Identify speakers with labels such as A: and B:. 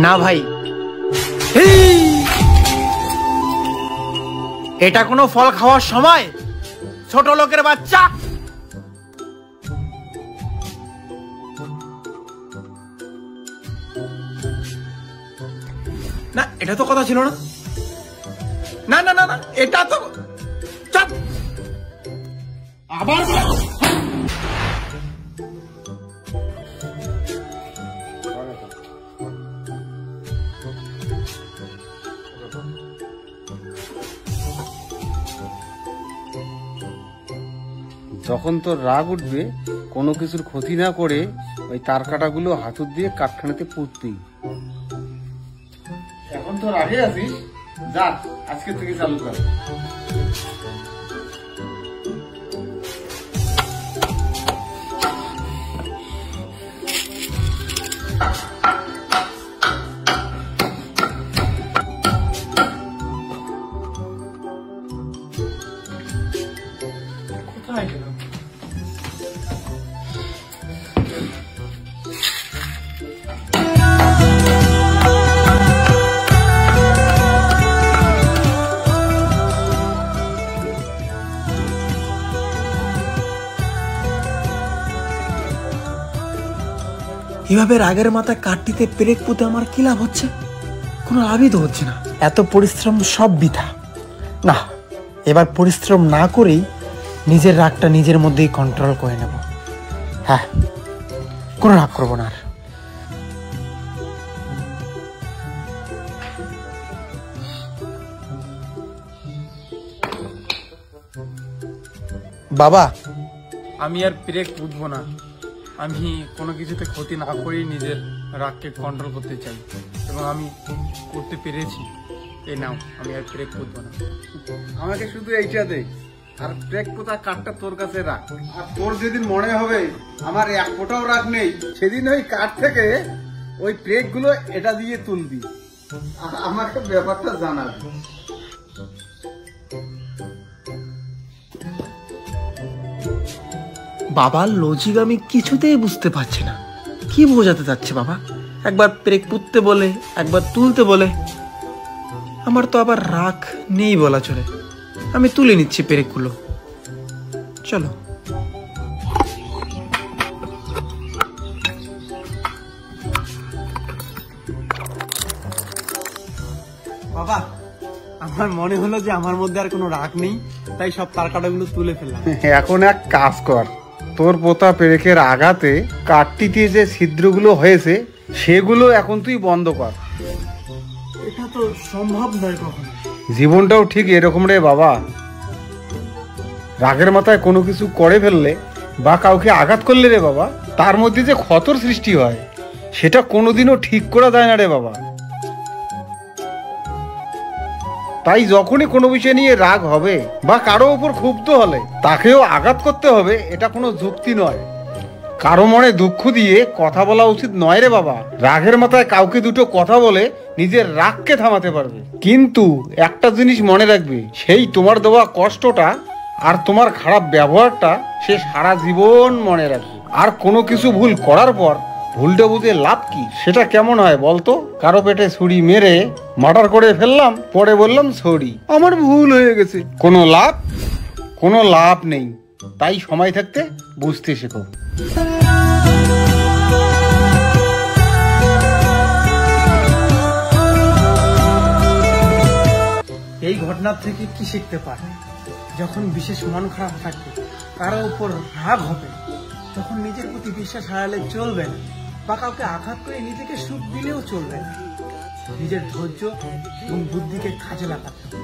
A: না ভাই, এটা কোনো ফল খাওয়ার সময়? ছোট লোকের বাচ্চা। না, এটা তো কথা ছিল না। না না না না, এটা তো চাপ। আবার
B: যখন তোর রাগ উঠবে, কোনো কিছুর ক্ষতি না করে ওই তার কাটাগুলো হাতুর দিয়ে কাঠখানাতে পুঁতবি। এখন তোর আগে আছিস, যা আজকে থেকে চালু কর।
A: কোথায় গেল? এভাবে রাগের মাথায় কাঠটিতে পেরেক পুঁতে আমার কি লাভ হচ্ছে? কোনো লাভই তো হচ্ছে না। এত পরিশ্রম সব বৃথা। না, এবার পরিশ্রম না করেই নিজের রাগটা নিজের মধ্যেই কন্ট্রোল করে নেব। হ্যাঁ, কোনো রাগ করবো না আর। বাবা, আমি আর পেরেক পুঁতবো না। আমি কোনো কিছুতে ক্ষতি না করেই নিজের রাগকে কন্ট্রোল করতে চাই, এবং আমি করতে পেরেছি। এই নাও, আমি আর পেরেক পুঁতবো না।
B: আমাকে শুধু এইটা দে, আর পেরেক পোতা কাঠটা তোর কাছে রাখ। আর তোর যেদিন মনে হবে আমার এক ফোঁটাও রাগ নেই, সেদিন ওই কাঠ থেকে ওই পেরেক গুলো এটা দিয়ে তুলবি, আমাকে ব্যাপারটা জানাবি।
A: বাবার লজিক আমি কিছুতেই বুঝতে পারছি না। কি বোঝাতে চাচ্ছে বাবা? একবার পেরেক পুঁততে বলে, একবার তুলতে বলে। আমার তো আবার রাগ নেই বলা চলে। আমি তুলে নিচ্ছি পেরেকগুলো। চলো। বাবা, আমার মনে হলো যে আমার মধ্যে আর কোনো রাগ নেই, তাই সব তার কাটাগুলো তুলে ফেললাম।
B: এখন এক কাজ কর, তোর পোতা পেরেকের আঘাতে কাঠটিতে যে ছিদ্রগুলো হয়েছে সেগুলো এখন তুই বন্ধ কর।
A: এটা তো সম্ভব নয় কখনো।
B: জীবনটাও ঠিক এরকম রে বাবা। রাগের মাথায় কোনো কিছু করে ফেললে বা কাউকে আঘাত করলে রে বাবা, তার মধ্যে যে ক্ষতর সৃষ্টি হয় সেটা কোনোদিনও ঠিক করা যায় না রে বাবা। তাই যখনই কোনো বিষয় নিয়ে রাগ হবে বা কারো উপর ক্ষুব্ধ হলে তাকেও আঘাত করতে হবে, এটা কোনো যুক্তি নয়। কারো মনে দুঃখ দিয়ে কথা বলা উচিত নয় রে বাবা। রাগের মাথায় কাউকে দুটো কথা বলে নিজের রাগকে থামাতে পারবে, কিন্তু একটা জিনিস মনে রাখবে, সেই তোমার দেওয়া কষ্টটা আর তোমার খারাপ ব্যবহারটা সে সারা জীবন মনে রাখবে। আর কোনো কিছু ভুল করার পর ভুলটা বুঝে লাভ কি? সেটা কেমন হয় বলতো? কারো পেটে ছুরি মেরে মার্ডার করে ফেললাম, পরে বললাম সরি, আমার ভুল হয়ে গেছে। কোনো লাভ নেই। তাই সময় থাকতে বুঝতে শেখো।
A: এই ঘটনার থেকে কি শিখতে পারে? যখন বিশেষ মন খারাপ থাকবে, কারো উপর রাগ হবে, তখন নিজের প্রতি বিশ্বাস হারালে চলবে না, বা কাউকে আঘাত করে নিজেকে সুখ দিলেও চলবে না। নিজের ধৈর্য এবং বুদ্ধিকে কাজে লাগাতে হবে।